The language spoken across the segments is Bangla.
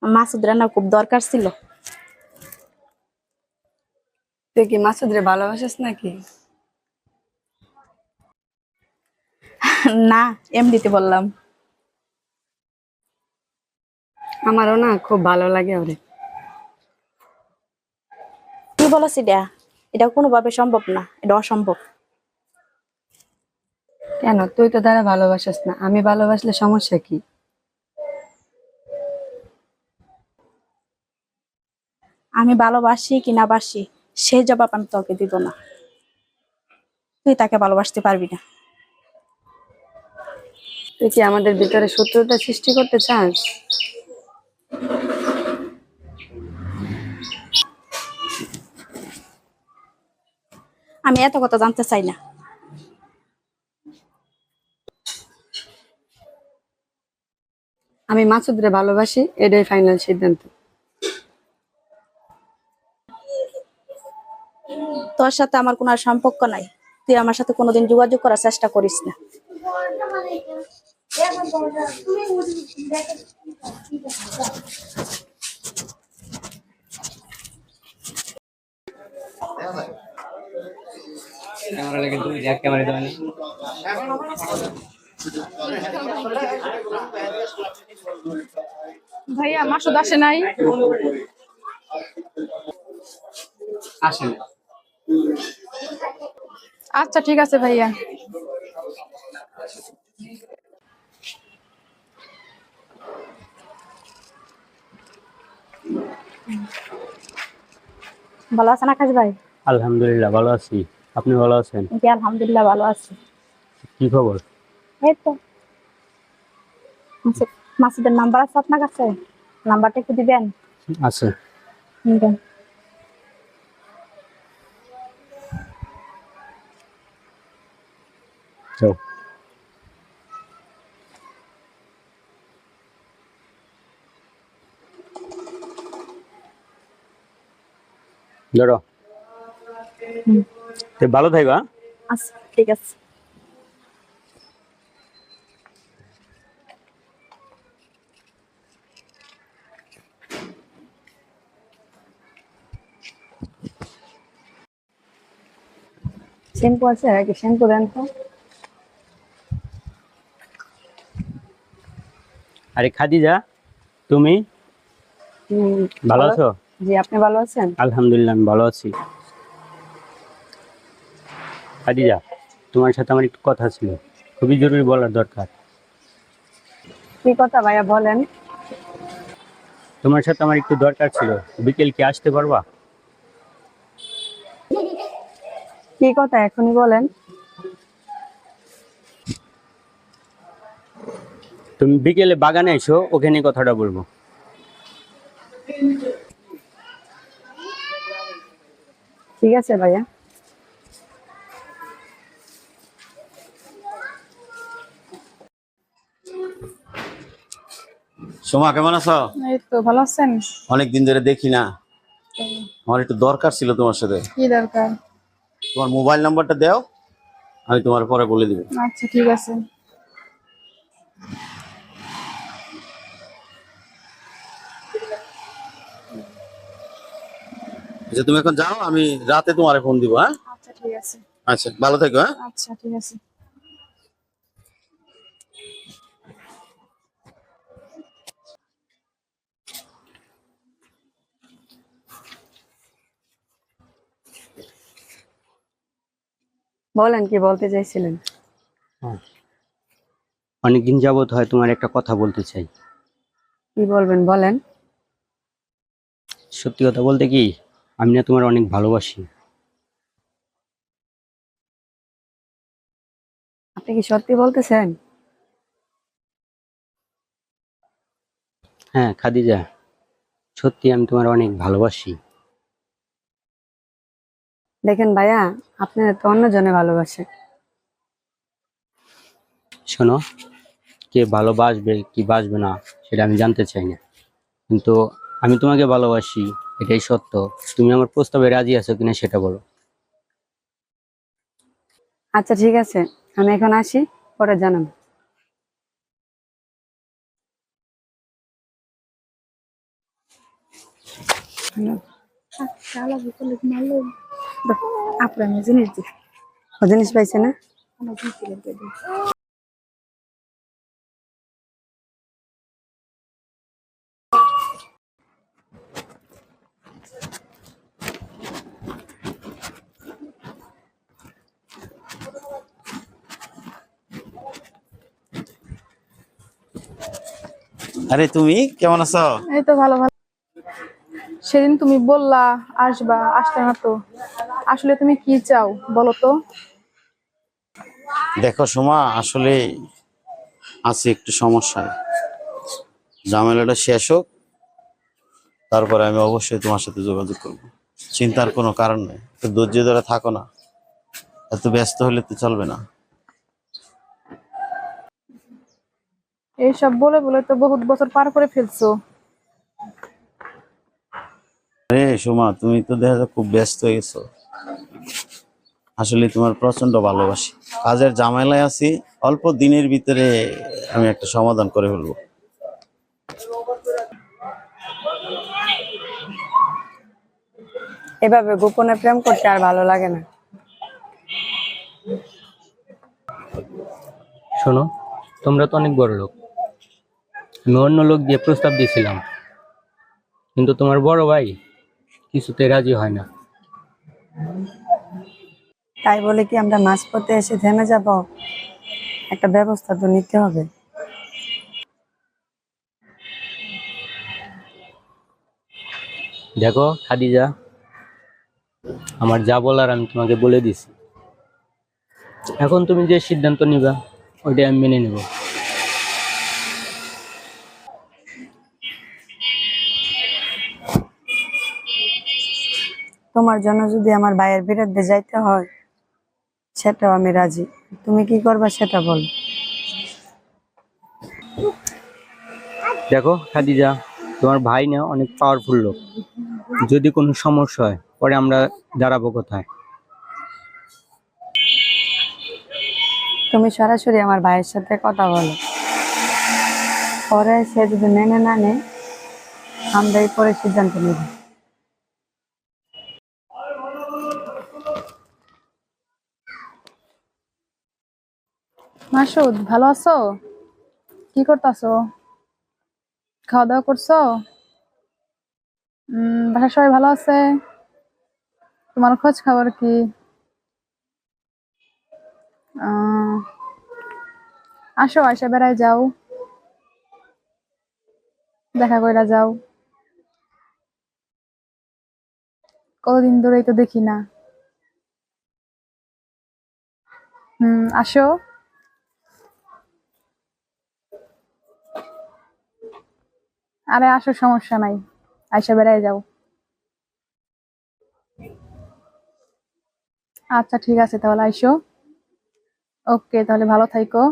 মাসুদ রান্না খুব দরকার ছিল। তুই কি মাসুদরে ভালোবাসিস নাকি? না, এমনিতে বললাম। আমারও না খুব ভালো লাগে ওরে। কি বলছি এটা? এটা কোনোভাবে সম্ভব না, এটা অসম্ভব। কেন, তুই তো তারা ভালোবাসিস না, আমি ভালোবাসলে সমস্যা কি? আমি ভালোবাসি কি না বাসি সেই জবাব আমি তোকে দিব না। তুই তাকে ভালোবাসতে পারবি না। তুই কি আমাদের ভিতরে শত্রুতা সৃষ্টি করতে চাস? আমি এত কথা জানতে চাই না। আমি মাসুদরে ভালোবাসি, এটাই ফাইনাল সিদ্ধান্ত। তোর সাথে আমার কোনো আর সম্পর্ক নাই। তুই আমার সাথে কোনোদিন যোগাযোগ করার চেষ্টা করিস না। ভাইয়া মাসুদ আসে নাই? আসেন। আচ্ছা ঠিক আছে ভাইয়া। ভালো আছেন আকাশ ভাই? আলহামদুলিল্লাহ ভালো আছি। আপনি ভালো আছেন? জি আলহামদুলিল্লাহ ভালো আছি। কি খবর? এই তো। মাসুদের নাম্বার আছে আপনার কাছে? নাম্বারটা একটু দিবেন? আছে। দেন। যাও। ধরো। ভালো থাকবা। আচ্ছা ঠিক আছে। শ্যাম্পু আছে নাকি? শ্যাম্পু দেন তো। আরে খাদিজা, তুমি ভালো আছো? জি, আপনি ভালো আছেন? আলহামদুলিল্লাহ আমি ভালো আছি। খাদিজা, তোমার সাথে আমার একটু কথা ছিল, খুবই জরুরি, বলার দরকার। কি কথা ভাইয়া বলেন। তোমার সাথে আমার একটু দরকার ছিল, বিকেল কি আসতে পারবা? কি কথা এখনই বলেন। তুমি বিকেলে বাগানে এসো, ওখানে কথাটা বলবো। ঠিক আছে ভাইয়া। সোমা, কেমন আছো? এই তো ভালো আছেন? অনেকদিন ধরে দেখি না। আমার একটু দরকার ছিল তোমার সাথে। কি দরকার? তোমার মোবাইল নাম্বারটা দাও, আমি তোমার পরে বলে দিব। আচ্ছা ঠিক আছে। আচ্ছা, তুমি এখন যাও, আমি রাতে তোমারে ফোন দিব। হ্যাঁ, আচ্ছা ঠিক আছে। আচ্ছা, ভালো থেকো। হ্যাঁ, আচ্ছা ঠিক আছে। বলেন, কি বলতে চাইছিলেন? অনেকদিন যাবত হয় তোমার একটা কথা বলতে চাই। কি বলবেন বলেন। সত্যি কথা বলতে কি, আমি না তোমার অনেক ভালোবাসি। আপনি কি সত্যি বলতেছেন? হ্যাঁ খাদিজা, সত্যি আমি তোমার অনেক ভালোবাসি। দেখেন ভাইয়া, আপনার তো অন্যজনে ভালোবাসে। শোনো, কে ভালোবাসবে কি বাসবে না সেটা আমি জানতে চাই না, কিন্তু আমি তোমাকে ভালোবাসি, এটাই সত্য। তুমি আমার প্রস্তাবে রাজি আছো কিনা সেটা বলো। আচ্ছা ঠিক আছে, আমি এখন আসি, পরে জানাবো। আপনার জিনিস দিই। ও জিনিস পাইছে না? আরে তুমি কেমন আছো? এই তো ভালো ভালো। সেদিন তুমি বললা আসবা, আসলে না তো। আসলে তুমি কি চাও বলো তো? দেখো সুমা, আসলে আছি একটু সমস্যায়। ঝামেলাটা শেষ হোক, তারপরে আমি অবশ্যই তোমার সাথে যোগাযোগ করবো। চিন্তার কোনো কারণ নেই, একটু ধৈর্য ধরে থাকো না। এত ব্যস্ত হলে তো চলবে না। এইসব বলে বলে তো বহুত বছর পার করে ফেলছো। আরে সুমা, তুমি তো দেখা যায় খুব ব্যস্ত হয়ে গেছো। আসলে তোমার প্রচন্ড ভালোবাসি। কাজের ঝামেলায় আছি, অল্প দিনের ভিতরে আমি একটা সমাধান করে ফেলবো। এভাবে গোপনে প্রেম করতে আর ভালো লাগে না। শোনো, তোমরা তো অনেক বড় লোক। আমি অন্য লোক দিয়ে প্রস্তাব দিয়েছিলাম, কিন্তু তোমার বড় ভাই কিছুতে রাজি হয় না। তাই বলে কি আমরা মাঝপথে এসে থেমে যাব? একটা ব্যবস্থা তো নিতে হবে। দেখো খাদিজা, আমার যা বলার আমি তোমাকে বলে দিছি। এখন তুমি যে সিদ্ধান্ত নিবা ওইটাই আমি মেনে নেব। তোমার জন্য যদি আমার ভাইয়ের বিরুদ্ধে যাইতে হয়, সেটাও আমি রাজি। তুমি কি করবা সেটা বল। দেখো খাদিজা, তোমার ভাই না অনেক পাওয়ারফুল লোক। যদি কোনো সমস্যা হয় পরে আমরা দাঁড়াবো কোথায়? তুমি সরাসরি আমার ভাইয়ের সাথে কথা বলো, পরে সে যদি মেনে না নেয়, আমরাই পরে সিদ্ধান্ত নেব। মাসুদ, ভালো আছো? কি করতেছো? খাওয়া দাওয়া করছো? বাসার সবাই ভালো আছে? তোমার খোঁজ খবর কি? আহ আসো, আয়সা বেড়ায় যাও, দেখা কইরা যাও। কতদিন ধরেই তো দেখি না। আসো। আরে আসো, সমস্যা নাই, আয়সা বেড়ায় যাও। আচ্ছা ঠিক আছে, তাহলে আইসো। ওকে, তাহলে ভালো থাইকো।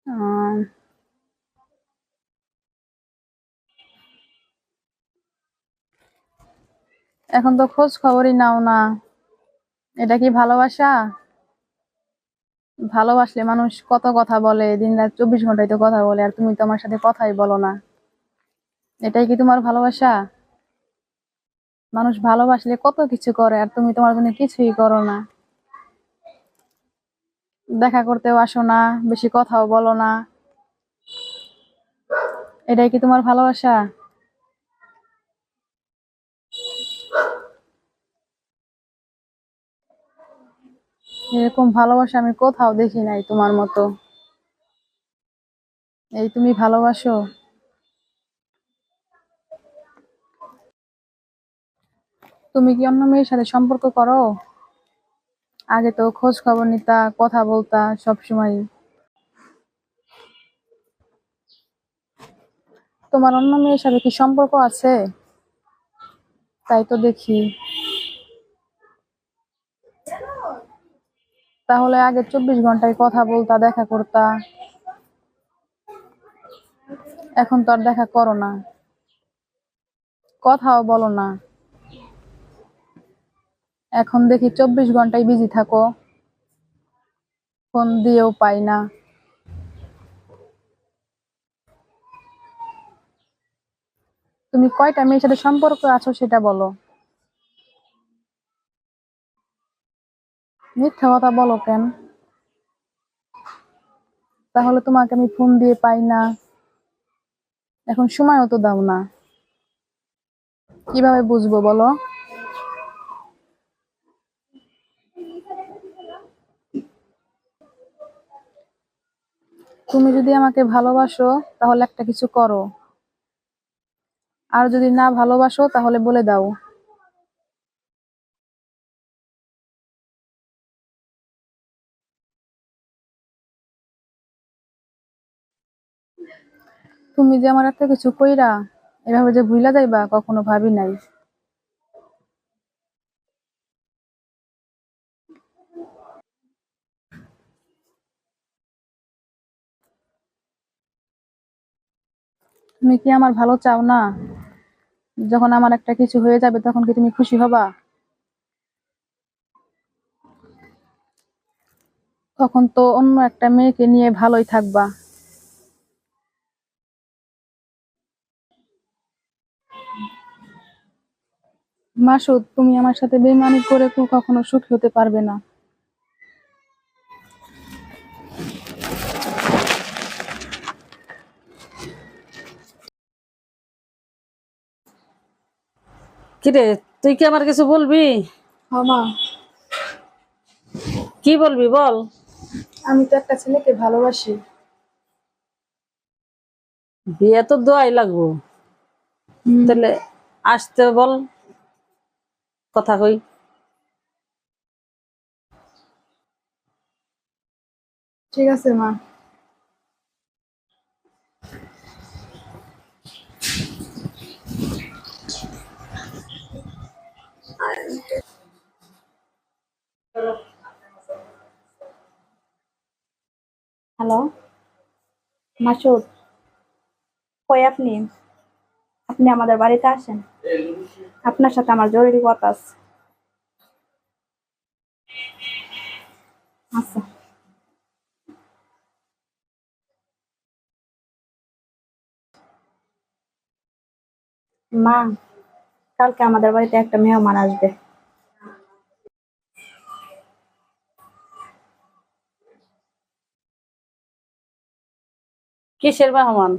আহ, এখন তো খোঁজ খবরই নাও না। এটা কি ভালোবাসা? ভালোবাসলে মানুষ কত কথা বলে, দিন রাত 24 ঘন্টায় তো কথা বলে, আর তুমি তো আমার সাথে কথাই বলো না। এটাই কি তোমার ভালোবাসা? মানুষ ভালোবাসলে কত কিছু করে, আর তুমি তোমার জন্য কিছুই করো না। দেখা করতেও আসো না, বেশি কথাও বলো না। এটাই কি তোমার ভালোবাসা? এরকম ভালোবাসা আমি কোথাও দেখি নাই তোমার মতো। এই তুমি ভালোবাসো? তুমি কি অন্য মেয়ের সাথে সম্পর্ক করো? আগে তো খোঁজ খবর নিতা, কথা বলতা সব সময়। তোমার অন্য মেয়ের সাথে কি সম্পর্ক আছে? তাই তো দেখি। তাহলে আগে 24 ঘন্টায় কথা বলতা, দেখা করতা, এখন তো আর দেখা করো না, কথাও বলো না। এখন দেখি 24 ঘন্টায় বিজি থাকো, ফোন দিয়েও পাই না। তুমি কয়টা মেয়ের সাথে সম্পর্ক আছো সেটা বলো। মিথ্যা কথা বলো কেন? তাহলে তোমাকে আমি ফোন দিয়ে পাই না, এখন সময়ও তো দাও না, কিভাবে বুঝবো বলো? তুমি যদি আমাকে ভালোবাসো তাহলে একটা কিছু করো, আর যদি না ভালোবাসো তাহলে বলে দাও। তুমি যে আমার এত কিছু কইরা এভাবে যে ভুইলা যাইবা কখনো ভাবি নাই। তুমি কি আমার ভালো চাও না? যখন আমার একটা কিছু হয়ে যাবে তখন কি তুমি খুশি হবা? তখন তো অন্য একটা মেয়েকে নিয়ে ভালোই থাকবা। মাসুদ, তুমি আমার সাথে বেইমানি করে কখনো সুখী হতে পারবে না। কিরে, তুই কি আমার কিছু বলবি? মা, কি বলবি বল। আমি তো একটা ছেলেকে ভালোবাসি। বিয়ে তো দোয়াই লাগবো, তাহলে আসতে বল, কথা কই। ঠিক আছে মা। হ্যালো মাসুদ, কই আপনি? আপনি আমাদের বাড়িতে আসেন, আপনার সাথে আমার জরুরি কথা আছে। আচ্ছা। মা, কালকে আমাদের বাড়িতে একটা মেহমান আসবে। কিসের মেহমান?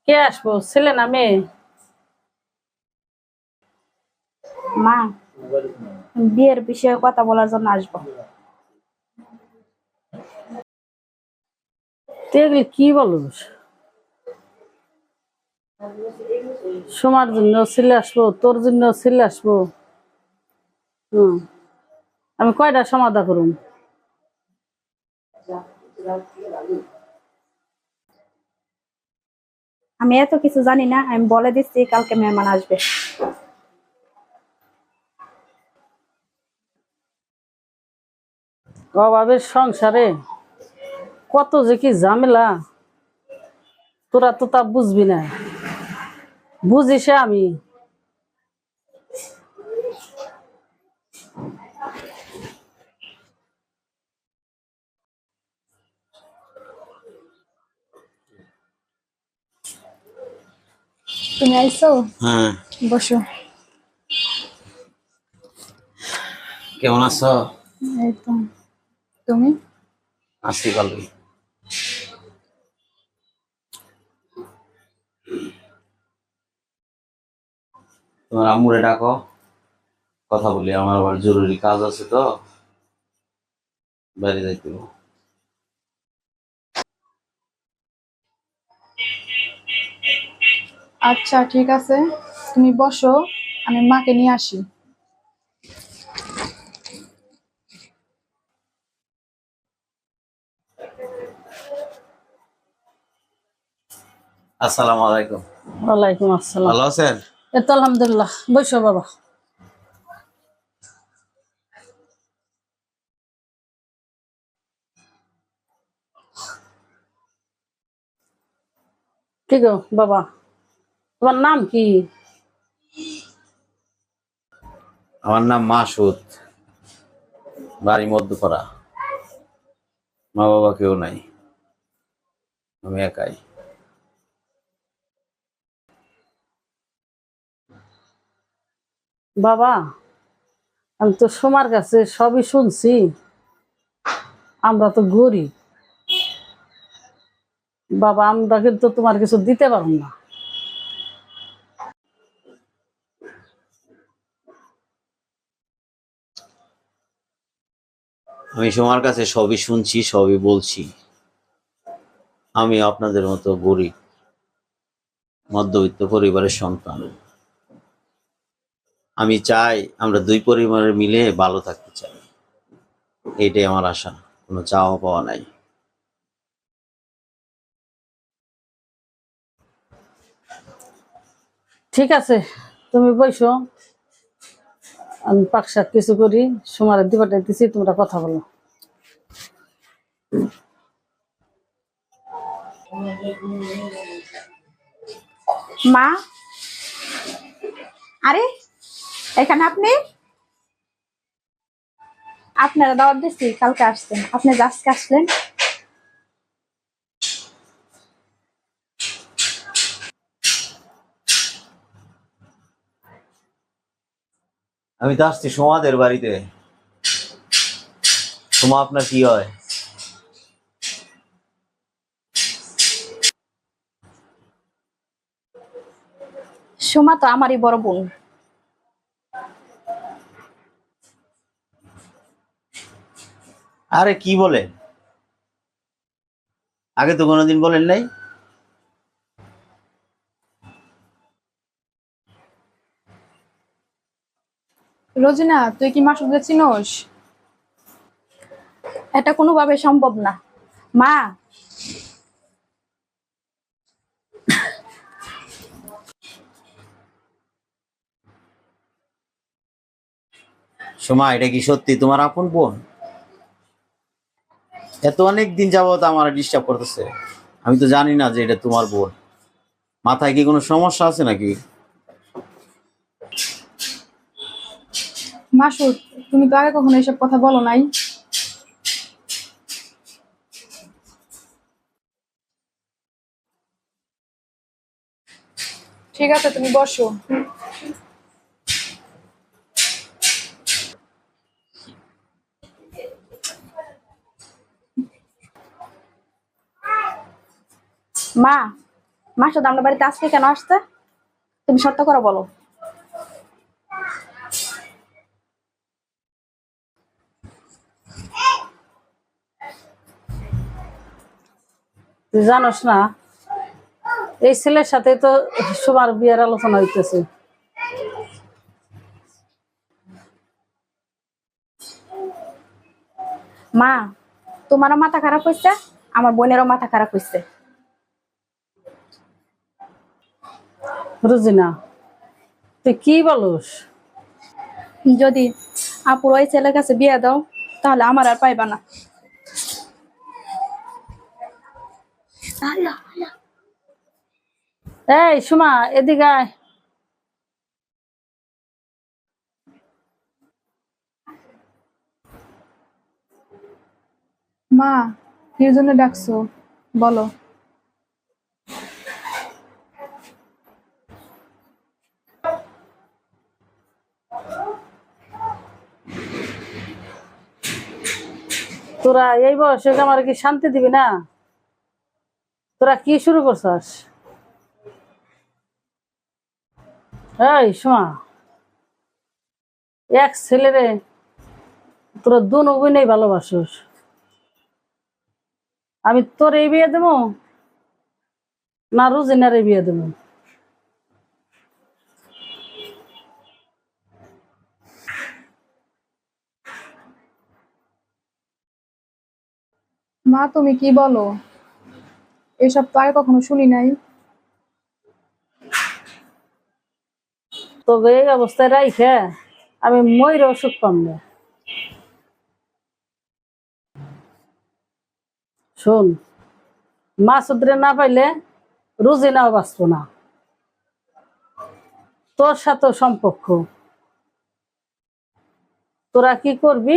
কে আসবো, ছেলে না মেয়ে? মা, বিয়ের বিষয়ে কথা বলার জন্য আসবো। তুই এগুলি কি বলস? সোমার জন্য ছেলে আসবো, তোর জন্য ছেলে আসবো? হম, আমি কয়টা সমাধা করুম? আমি এত কিছু জানি না, আমি বলে দিচ্ছি কালকে মেহমান আসবে। অভাবের সংসারে কত যে কি ঝামেলা, তোরা তো তা বুঝবি না, বুঝিস আমি। তুমি আইছো? হ্যাঁ, বসো। কেমন আছো? এই তো। তুমি? আছি ভালোই। তোমার আম্মুরে ডাকো, কথা বলি, আমার আবার জরুরি কাজ আছে তো, বাইরে যাইতে হবে। আচ্ছা ঠিক আছে, তুমি বসো, আমি মাকে নিয়ে আসি। আসসালামু আলাইকুম। ওয়ালাইকুম আসসালাম। ভালো আছেন? এই তো আলহামদুলিল্লাহ, বসো বাবা। কি গো বাবা, তোমার নাম কি? আমার নাম মাসুদ, বাড়ি মধ্যপাড়া। মা বাবা কেউ নাই, আমি একাই। বাবা, আমি তো সোমার কাছে সবই শুনছি। আমরা তো গরিব বাবা, আমরা কিন্তু তোমার কিছু দিতে পারবো না। আমি তোমার কাছে সবই শুনছি, সবই বলছি। আমি আপনাদের মতো গরিব মধ্যবিত্ত পরিবারের সন্তান। আমি চাই আমরা দুই পরিবারের মিলে ভালো থাকতে চাই, এইটাই আমার আশা, কোনো চাওয়া পাওয়া নাই। ঠিক আছে, তুমি বইসো, আমি পাকশাক কিছু করি। সোমার দিবাটা দিছি, তোমরা কথা বলো। মা, আরে এখানে আপনি? আপনারা দাওয়াত দিচ্ছি, কালকে আসছেন, আপনি যে আজকে আসলেন। আমি তো আসছি সোমাদের বাড়িতে। সোমা আপনার কি হয়? সোমা তো আমারই বড় বোন। আরে কি বলেন, আগে তো কোনোদিন বলেন নাই। রোজিনা, তুই কি মাসুদকে চিনোস? এটা কোনোভাবে সম্ভব না মা। সোমা, এটা কি সত্যি তোমার আপন বোন? এত অনেক দিন যাবত আমার ডিস্টার্ব করতেছে, আমি তো জানি না যে এটা তোমার বোন। মাথায় কি কোনো সমস্যা আছে নাকি? মাসুদ, তুমি তো আগে কখনো এসব কথা বলো নাই। ঠিক আছে, তুমি বসো। মা, মাসুদ আপনার বাড়িতে আজকে কেন আসছে? তুমি সত্য করে বলো। তুই জানোস না, এই ছেলের সাথে তো সোমার বিয়ের আলোচনা হইতেছে। মা, তোমারও মাথা খারাপ হয়েছে, আমার বোনেরও মাথা খারাপ হয়েছে। রুজিনা, তুই কি বলস? যদি আপুর ওই ছেলের কাছে বিয়ে দাও, তাহলে আমার আর পাইবা না। এই সোমা, এদিকে আয়। মা, কি জন্য ডাকছো বলো। তোরা এই বয়সে আমার কি শান্তি দিবি না? তোরা কি শুরু করছস? এই সোমা, এক ছেলেরে তোরা দুনো বোনেই ভালোবাসোস। আমি তোর এই বিয়ে দেবো না রুজিনার এই বিয়ে দেবো? মা, তুমি কি বলো? এসব তো আগে কখনো শুনি নাই। তো এই অবস্থায় রাইখে আমি ময়ূর সুখ পাম না। শোন, মাসুদরে না পাইলে রুজিনাও বাঁচবো না। তোর সাথে সম্পর্ক তোরা কি করবি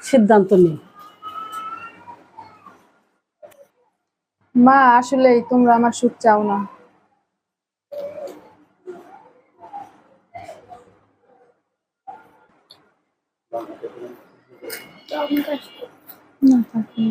সিদ্ধান্ত নে। মা আসলেই তোমরা আমার সুখ চাও না। না, থাকুন।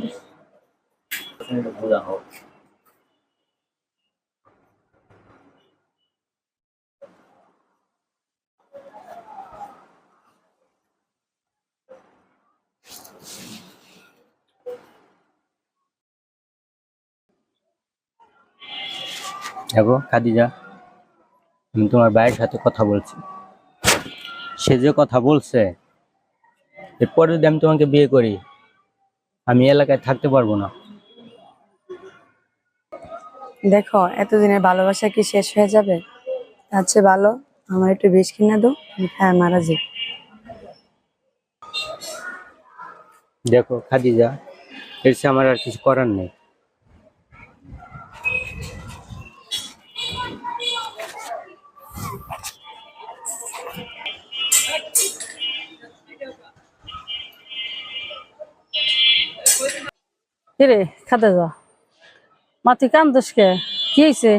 দেখো খাদিজা, আমি তোমার ভাইয়ের সাথে কথা বলছি। সে যে কথা বলছে, এরপরে যদি আমি তোমাকে বিয়ে করি, আমি এলাকায় থাকতে পারবো না। দেখো, এতদিনের ভালোবাসা কি শেষ হয়ে যাবে? তার চেয়ে ভালো আমার একটু বিষ কিনে দাও, আমি খায় মারা যাই। দেখো খাদিজা, এর চেয়ে আমার আর কিছু করার নেই। কিরে খাতে যা, মা তুই কান্দোস কে? কি হয়েছে?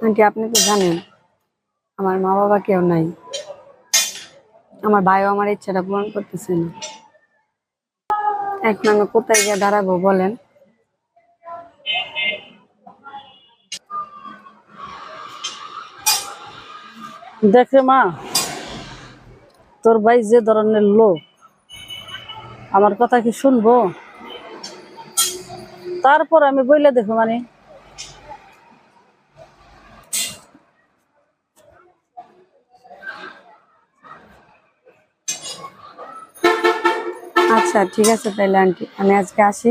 আন্টি, আপনি তো জানেন আমার মা বাবা কেউ নাই। আমার ভাইও আমার ইচ্ছাটা পূরণ করতেছে না। এখন আমি কোথায় গিয়ে দাঁড়াবো বলেন? দেখে মা, তোর ভাই যে ধরনের লোক, আমার কথা কি শুনবো? তারপর আমি বইলে দেখো মানে আচ্ছা ঠিক আছে, তাইলে আন্টি আমি আজকে আসি।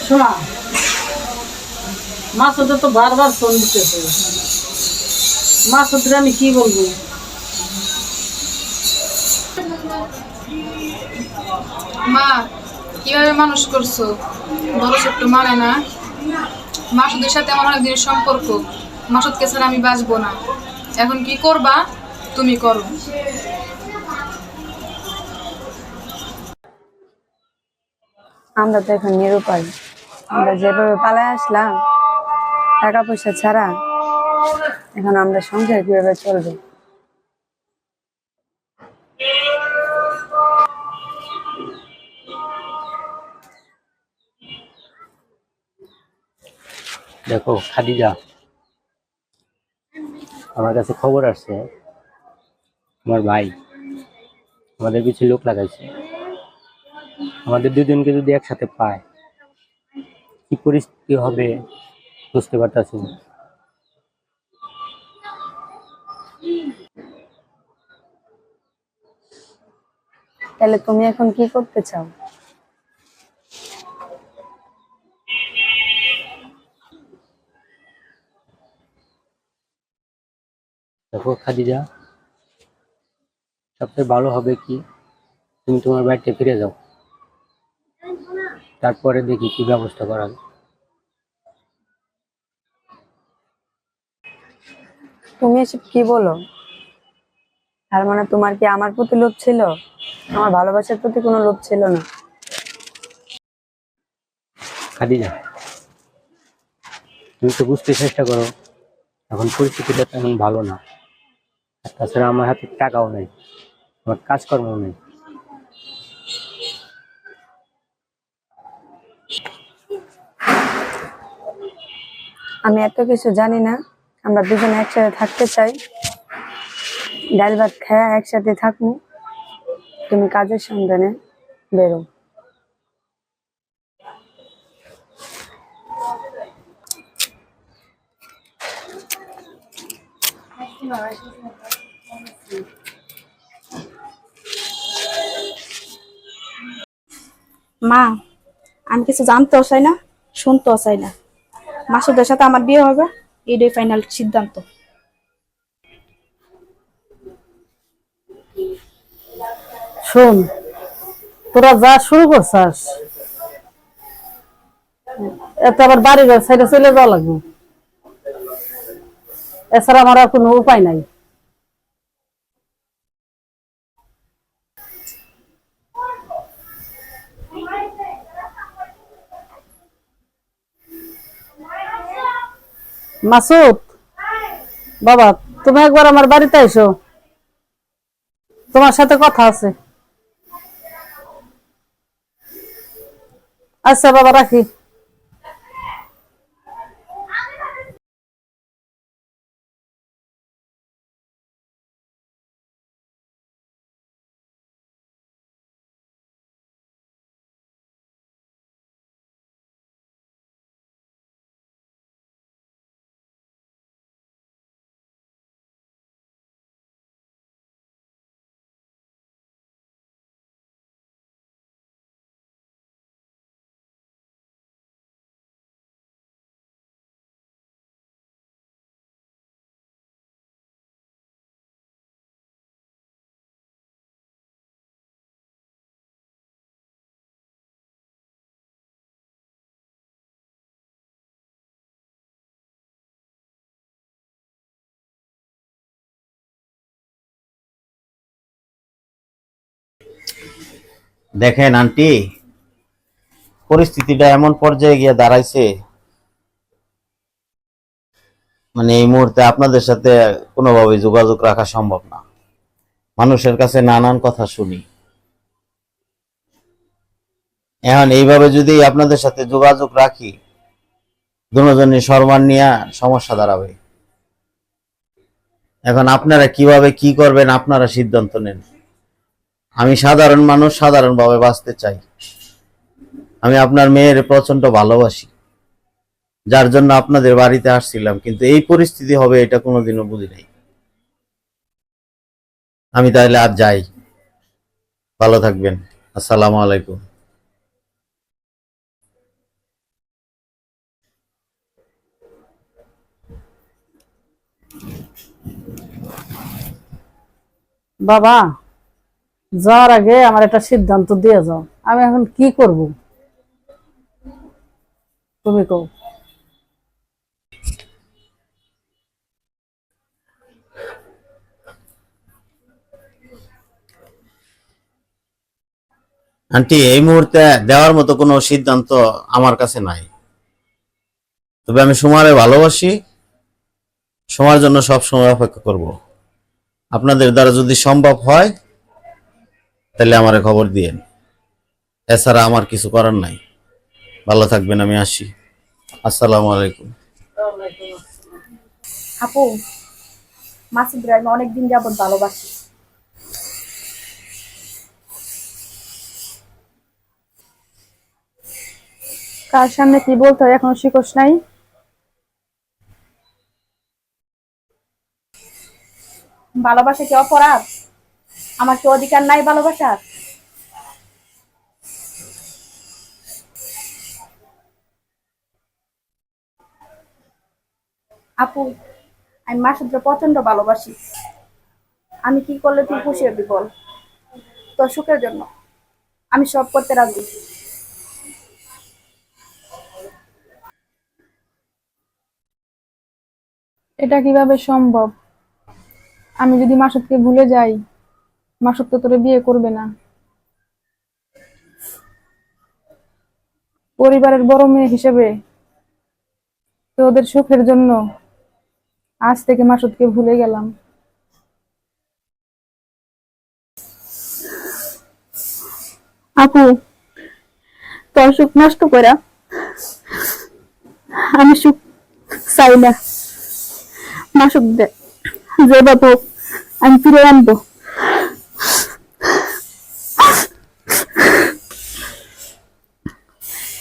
শোনা, মাসুদের তো বারবার ফোন দিতেছে। মাসুদের আমি কি বলবো? মা, কিভাবে মানুষ করছো? বড় ছোট্ট মানে না। মাসুদের সাথে আমার অনেক দিনের সম্পর্ক। মাসুদকে ছাড়া আমি বাঁচবো না। এখন কি করবা তুমি করো। আমরা তো এখন নিরুপায়। আমরা যেভাবে পালায় আসলাম টাকা পয়সা ছাড়া, এখন আমরা সংসার কিভাবে চলবে? দেখো খাদিজা, আমার কাছে খবর আসছে আমার ভাই আমাদের কিছু লোক লাগাইছে। আমাদের দুজনকে যদি একসাথে পায়, কি পরিস্থিতি হবে বুঝতে পারতাছি না। তাহলে তুমি এখন কি করতে চাও? দেখো খাদিজা, সবচেয়ে ভালো হবে কি তুমি তোমার বাড়িতে ফিরে যাও, তারপরে দেখি কি ব্যবস্থা করা যায়। তুমি এসব কি বলো? তার মানে তোমার কি আমার প্রতি লোভ ছিল? আমার ভালোবাসার প্রতি কোনো লোভ ছিল না। খাদিজা, তুমি তো বুঝতে চেষ্টা করো, এখন পরিস্থিতিটা তেমন ভালো না। আর তাছাড়া আমার হাতে টাকাও নেই, আমার কাজকর্ম নেই। আমি এত কিছু জানি না। আমরা দুজনে একসাথে থাকতে চাই, ডাল ভাত খায়া একসাথে থাকবো। তুমি কাজের সন্ধানে বেরো। মা, আমি কিছু জানতেও চাই না, শুনতেও চাই না। মাসুদের সাথে আমার বিয়ে হবে, এটাই ফাইনাল সিদ্ধান্ত। শোন, তোরা যা শুরু করছাস, এত আবার বাড়ি ঘর সাইডে চলে যাওয়া লাগবে, এছাড়া আমার আর কোনো উপায় নাই। মাসুদ বাবা, তুমি একবার আমার বাড়িতে এসো, তোমার সাথে কথা আছে। আচ্ছা বাবা, রাখি। দেখেন আন্টি, পরিস্থিতিটা এমন পর্যায়ে গিয়ে দাঁড়াইছে, মানে এই মুহূর্তে আপনাদের সাথে কোনোভাবে যোগাযোগ রাখা সম্ভব না। মানুষের কাছে নানান কথা শুনি। এখন এইভাবে যদি আপনাদের সাথে যোগাযোগ রাখি, দুজনের সম্মান নিয়ে সমস্যা দাঁড়াবে। এখন আপনারা কিভাবে কি করবেন আপনারা সিদ্ধান্ত নেন। আমি সাধারণ মানুষ, সাধারণভাবে বাঁচতে চাই। আমি আপনার মেয়ের প্রচন্ড ভালোবাসি, যার জন্য আপনাদের বাড়িতে আসছিলাম, কিন্তু এই পরিস্থিতি হবে এটা কোনোদিনও বুঝি নাই। আমি তাহলে আজ যাই, ভালো থাকবেন। আসসালামু আলাইকুম। বাবা, যাওয়ার আগে আমার একটা সিদ্ধান্ত দিয়ে যাও, আমি এখন কি করব তুমি কও। আন্টি, এই মুহূর্তে দেওয়ার মতো কোনো সিদ্ধান্ত আমার কাছে নাই, তবে আমি সুমারে ভালোবাসি, সময়ের জন্য সব সময় অপেক্ষা করব। আপনাদের দ্বারা যদি সম্ভব হয় তাহলে আমারে খবর দিয়েন, এছাড়া আমার কিছু করার নাই। ভালো থাকবেন, আমি আসি। আসসালামু আলাইকুম। আপু, মাসুদ রে আমি অনেকদিন যাবত ভালোবাসি। কার সামনে কি বলতে হয় এখনো শিখোস নাই? ভালোবাসা কি অপরাধ? আমার কি অধিকার নাই ভালোবাসার? আপু, আমি মাসুদকে প্রচন্ড ভালোবাসি। আমি কি করলে তুই খুশি হবি বল? তোর সুখের জন্য আমি সব করতে রাজি। এটা কিভাবে সম্ভব? আমি যদি মাসুদকে ভুলে যাই, মাসুদ তো তোরে বিয়ে করবে না। পরিবারের বড় মেয়ে হিসেবে তোদের সুখের জন্য আজ থেকে মাসুদকে ভুলে গেলাম। আপু, তোর সুখ নষ্ট করা আমি সুখ চাই না। মাসুদ দে, যে বাবু আমি ফিরে আনবো।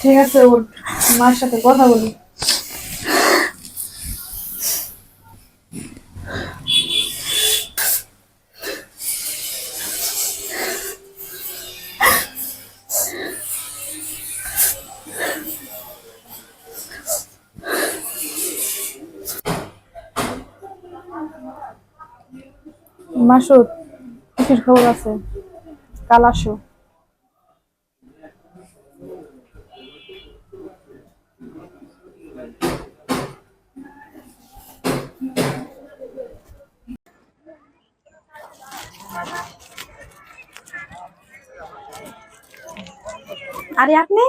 ঠিক আছে, ওর মার সাথে কথা বলি। মাসুদ, কিসের খবর আছে? কাল আসো। আরে আপনি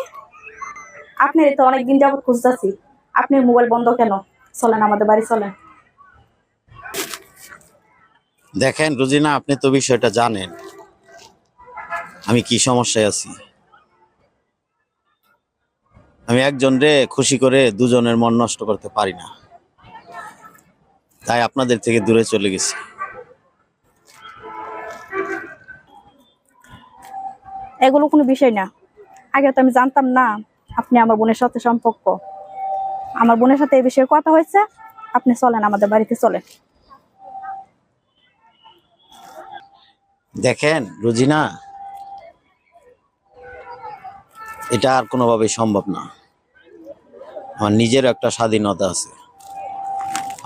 আপনি তো অনেকদিন যাবত খুঁজতেছি, আপনার মোবাইল বন্ধ কেন? চলেন আমাদের বাড়ি চলেন। দেখেন রুজিনা, আপনি তো বিষয়টা জানেন আমি কি সমস্যায় আছি। আমি একজন রে খুশি করে দুজনের মন নষ্ট করতে পারি না, তাই আপনাদের থেকে দূরে চলে গেছি। এগুলো কোনো বিষয় না। আগে তো আমি জানতাম না আপনি আমার বোনের সাথে সম্পর্ক। আমার বোনের সাথে এই বিষয়ে কথা হয়েছে। আপনি চলেন আমাদের বাড়িতে চলেন। দেখেন রুজিনা, এটা আর কোনোভাবেই সম্ভব না। আমার নিজের একটা স্বাধীনতা আছে।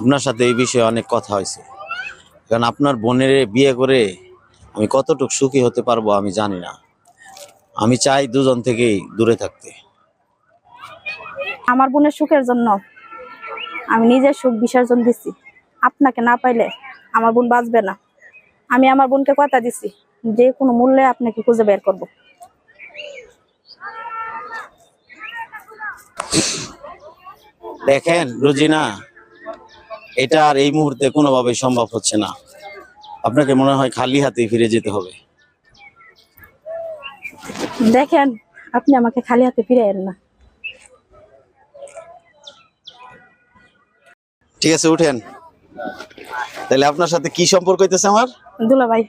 আপনার সাথে এই বিষয়ে অনেক কথা হয়েছে, কারণ আপনার বোনের বিয়ে করে আমি কতটুকু সুখী হতে পারবো আমি জানি না। আমি চাই দুজন থেকেই দূরে থাকতে। আমার বোনের সুখের জন্য আমি নিজের সুখ বিসর্জন দিছি। আপনাকে না পাইলে আমার বোন বাঁচবে না। আমি আমার বোনকে কথা দিছি, যে কোনো মূল্যে আপনাকে খুঁজে বের করব। দেখেন রুজিনা, এটা আর এই মুহূর্তে কোনোভাবেই সম্ভব হচ্ছে না। আপনাকে মনে হয় খালি হাতে ফিরে যেতে হবে। দেখেন, আপনি আমাকে খালি হাতে ফিরে এলেন না। ঠিক আছে, উঠেন। তাহলে আপনার সাথে কি সম্পর্ক হইতেছে আমার? দুলা ভাই,